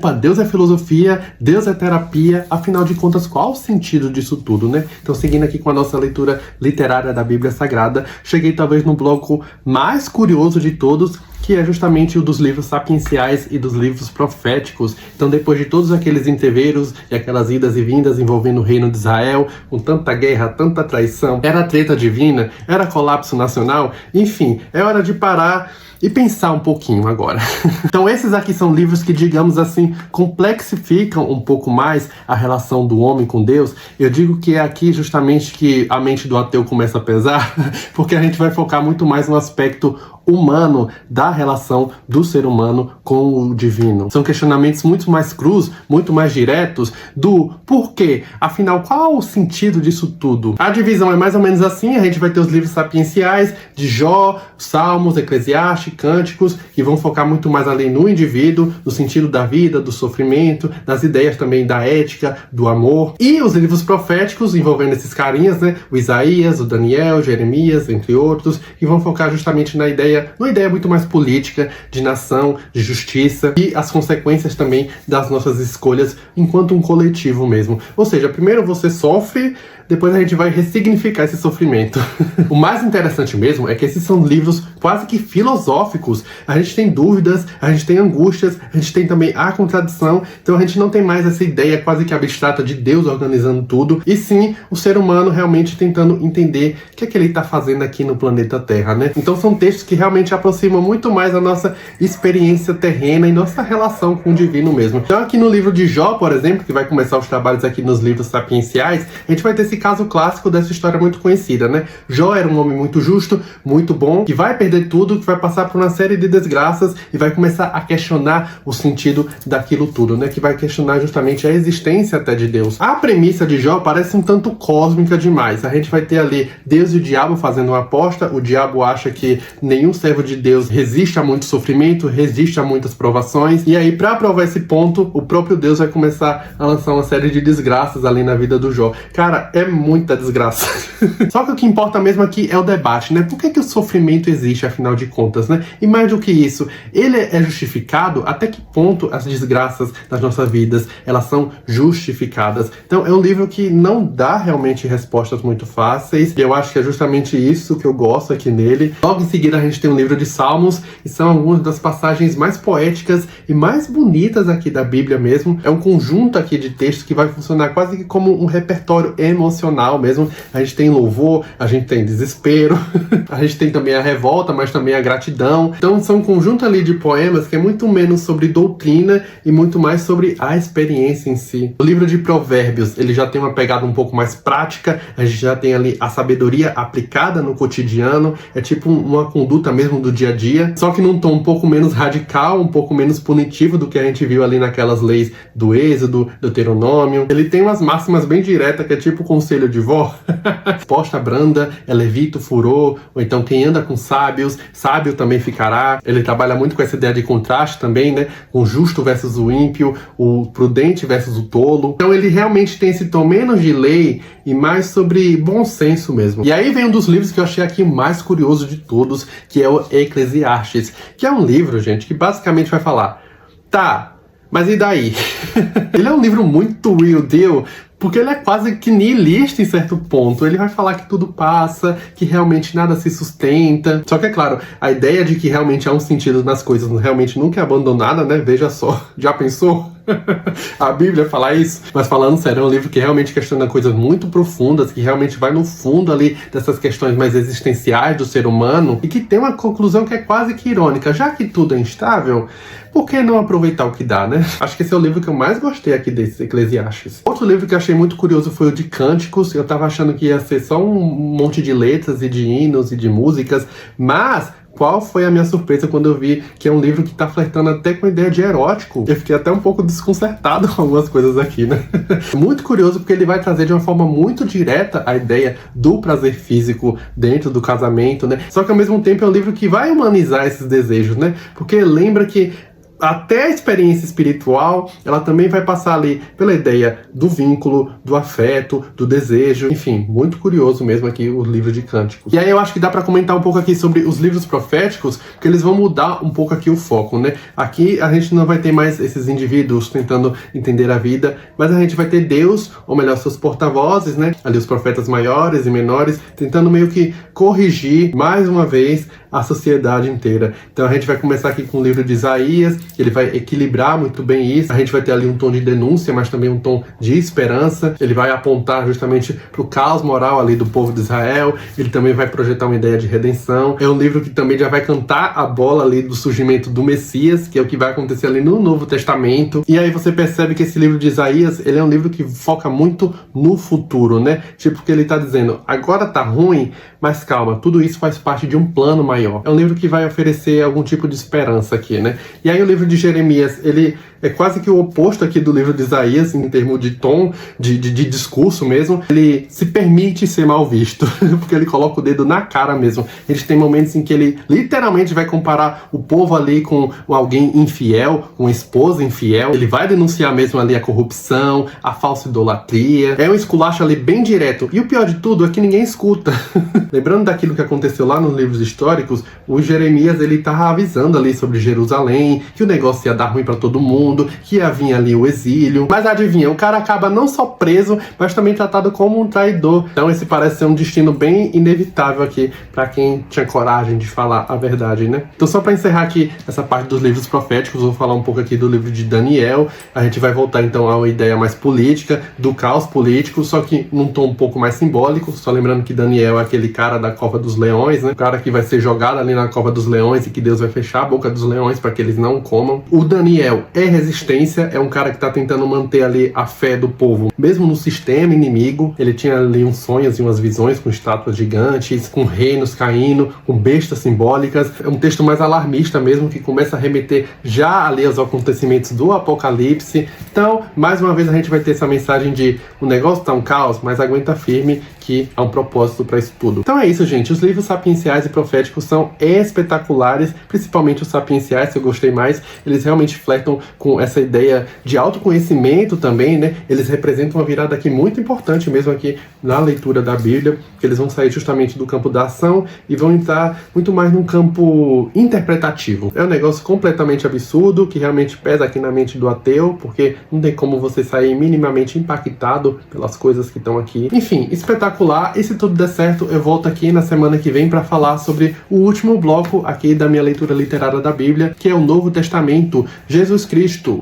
opa, Deus é filosofia, Deus é terapia, afinal de contas, qual o sentido disso tudo, né? Então, seguindo aqui com a nossa leitura literária da Bíblia Sagrada, cheguei talvez no bloco mais curioso de todos, que é justamente o dos livros sapienciais e dos livros proféticos. Então, depois de todos aqueles entreveros e aquelas idas e vindas envolvendo o reino de Israel, com tanta guerra, tanta traição, era treta divina, era colapso nacional, enfim, é hora de parar e pensar um pouquinho agora. Então esses aqui são livros que, digamos assim, complexificam um pouco mais a relação do homem com Deus. Eu digo que é aqui justamente que a mente do ateu começa a pesar, porque a gente vai focar muito mais no aspecto humano da relação do ser humano com o divino. São questionamentos muito mais crus, muito mais diretos do porquê, afinal, qual o sentido disso tudo? A divisão é mais ou menos assim, a gente vai ter os livros sapienciais de Jó, Salmos, Eclesiastes, Cânticos, que vão focar muito mais ali no indivíduo, no sentido da vida, do sofrimento, das ideias também da ética, do amor. E os livros proféticos, envolvendo esses carinhas, né? O Isaías, o Daniel, Jeremias, entre outros, que vão focar justamente numa ideia muito mais política, de nação, de justiça e as consequências também das nossas escolhas enquanto um coletivo mesmo. Ou seja, primeiro você sofre, depois a gente vai ressignificar esse sofrimento. O mais interessante mesmo é que esses são livros quase que filosóficos. A gente tem dúvidas, a gente tem angústias, a gente tem também a contradição. Então a gente não tem mais essa ideia quase que abstrata de Deus organizando tudo, e sim o ser humano realmente tentando entender o que é que ele está fazendo aqui no planeta Terra, né? Então são textos que realmente aproximam muito mais a nossa experiência terrena e nossa relação com o divino mesmo. Então aqui no livro de Jó, por exemplo, que vai começar os trabalhos aqui nos livros sapienciais, a gente vai ter esse caso clássico dessa história muito conhecida, né? Jó era um homem muito justo, muito bom, que vai perder tudo, que vai passar por uma série de desgraças e vai começar a questionar o sentido daquilo tudo, né? Que vai questionar justamente a existência até de Deus. A premissa de Jó parece um tanto cósmica demais. A gente vai ter ali Deus e o diabo fazendo uma aposta, o diabo acha que nenhum servo de Deus resiste a muito sofrimento, resiste a muitas provações, e aí para provar esse ponto, o próprio Deus vai começar a lançar uma série de desgraças ali na vida do Jó. Cara, é muita desgraça. Só que o que importa mesmo aqui é o debate, né? Por que o sofrimento existe, afinal de contas, né? E mais do que isso, ele é justificado? Até que ponto as desgraças das nossas vidas, elas são justificadas? Então é um livro que não dá realmente respostas muito fáceis, e eu acho que é justamente isso que eu gosto aqui nele. Logo em seguida a gente tem um livro de Salmos, e são algumas das passagens mais poéticas e mais bonitas aqui da Bíblia mesmo. É um conjunto aqui de textos que vai funcionar quase que como um repertório emocional mesmo. A gente tem louvor, a gente tem desespero, a gente tem também a revolta, mas também a gratidão. Então são um conjunto ali de poemas que é muito menos sobre doutrina e muito mais sobre a experiência em si. O livro de Provérbios, ele já tem uma pegada um pouco mais prática, a gente já tem ali a sabedoria aplicada no cotidiano, é tipo uma conduta mesmo do dia a dia, só que num tom um pouco menos radical, um pouco menos punitivo do que a gente viu ali naquelas leis do Êxodo, do Deuteronômio. Ele tem umas máximas bem diretas, que é tipo conselho de vó. Posta branda é levita o furor, ou então quem anda com sábios, sábio também ficará. Ele trabalha muito com essa ideia de contraste também, né? O justo versus o ímpio, o prudente versus o tolo. Então ele realmente tem esse tom menos de lei e mais sobre bom senso mesmo. E aí vem um dos livros que eu achei aqui o mais curioso de todos, que é o Eclesiastes, que é um livro, gente, que basicamente vai falar, tá, mas e daí? Ele é um livro muito real deal, porque ele é quase que nihilista em certo ponto. Ele vai falar que tudo passa, que realmente nada se sustenta. Só que, é claro, a ideia de que realmente há um sentido nas coisas realmente nunca é abandonada, né? Veja só, já pensou? A Bíblia fala isso? Mas falando sério, é um livro que realmente questiona coisas muito profundas, que realmente vai no fundo ali dessas questões mais existenciais do ser humano, e que tem uma conclusão que é quase que irônica. Já que tudo é instável, por que não aproveitar o que dá, né? Acho que esse é o livro que eu mais gostei aqui desse Eclesiastes. Outro livro que eu achei muito curioso foi o de Cânticos. Eu tava achando que ia ser só um monte de letras e de hinos e de músicas, mas qual foi a minha surpresa quando eu vi que é um livro que tá flertando até com a ideia de erótico? Eu fiquei até um pouco desconcertado com algumas coisas aqui, né? Muito curioso, porque ele vai trazer de uma forma muito direta a ideia do prazer físico dentro do casamento, né? Só que ao mesmo tempo é um livro que vai humanizar esses desejos, né? Porque lembra que até a experiência espiritual, ela também vai passar ali pela ideia do vínculo, do afeto, do desejo, enfim, muito curioso mesmo aqui o livro de Cânticos. E aí eu acho que dá para comentar um pouco aqui sobre os livros proféticos, porque eles vão mudar um pouco aqui o foco, né? Aqui a gente não vai ter mais esses indivíduos tentando entender a vida, mas a gente vai ter Deus, ou melhor, seus porta-vozes, né? Ali os profetas maiores e menores, tentando meio que corrigir mais uma vez a sociedade inteira. Então a gente vai começar aqui com o livro de Isaías, que ele vai equilibrar muito bem isso. A gente vai ter ali um tom de denúncia, mas também um tom de esperança. Ele vai apontar justamente para o caos moral ali do povo de Israel. Ele também vai projetar uma ideia de redenção. É um livro que também já vai cantar a bola ali do surgimento do Messias, que é o que vai acontecer ali no Novo Testamento. E aí você percebe que esse livro de Isaías, ele é um livro que foca muito no futuro, né? Tipo que ele tá dizendo, agora tá ruim, mas calma, tudo isso faz parte de um plano maior. É um livro que vai oferecer algum tipo de esperança aqui, né? E aí o livro de Jeremias, ele é quase que o oposto aqui do livro de Isaías, em termos de tom, de discurso mesmo. Ele se permite ser mal visto, porque ele coloca o dedo na cara mesmo. A gente tem momentos em que ele literalmente vai comparar o povo ali com alguém infiel, com uma esposa infiel. Ele vai denunciar mesmo ali a corrupção, a falsa idolatria. É um esculacho ali bem direto. E o pior de tudo é que ninguém escuta. Lembrando daquilo que aconteceu lá nos livros históricos, o Jeremias, ele tava avisando ali sobre Jerusalém, que o negócio ia dar ruim para todo mundo, que ia vir ali o exílio. Mas adivinha, o cara acaba não só preso, mas também tratado como um traidor. Então esse parece ser um destino bem inevitável aqui para quem tinha coragem de falar a verdade, né? Então só para encerrar aqui essa parte dos livros proféticos, vou falar um pouco aqui do livro de Daniel. A gente vai voltar então a uma ideia mais política, do caos político, só que num tom um pouco mais simbólico. Só lembrando que Daniel é aquele cara da cova dos leões, né? O cara que vai ser jogado ali na cova dos leões e que Deus vai fechar a boca dos leões para que eles não comam. O Daniel é resistência, é um cara que tá tentando manter ali a fé do povo, mesmo no sistema inimigo. Ele tinha ali uns sonhos e umas visões com estátuas gigantes, com reinos caindo, com bestas simbólicas. É um texto mais alarmista mesmo, que começa a remeter já ali aos acontecimentos do Apocalipse. Então, mais uma vez a gente vai ter essa mensagem de o negócio tá um caos, mas aguenta firme que há um propósito para isso tudo. Então é isso, gente. Os livros sapienciais e proféticos são espetaculares, principalmente os sapienciais, que eu gostei mais. Eles realmente flertam com essa ideia de autoconhecimento também, né? Eles representam uma virada aqui muito importante mesmo aqui na leitura da Bíblia, que eles vão sair justamente do campo da ação e vão entrar muito mais num campo interpretativo. É um negócio completamente absurdo, que realmente pesa aqui na mente do ateu, porque não tem como você sair minimamente impactado pelas coisas que estão aqui. Enfim, espetacular. E se tudo der certo, eu volto aqui na semana que vem para falar sobre o último bloco aqui da minha leitura literária da Bíblia, que é o Novo Testamento, Jesus Cristo.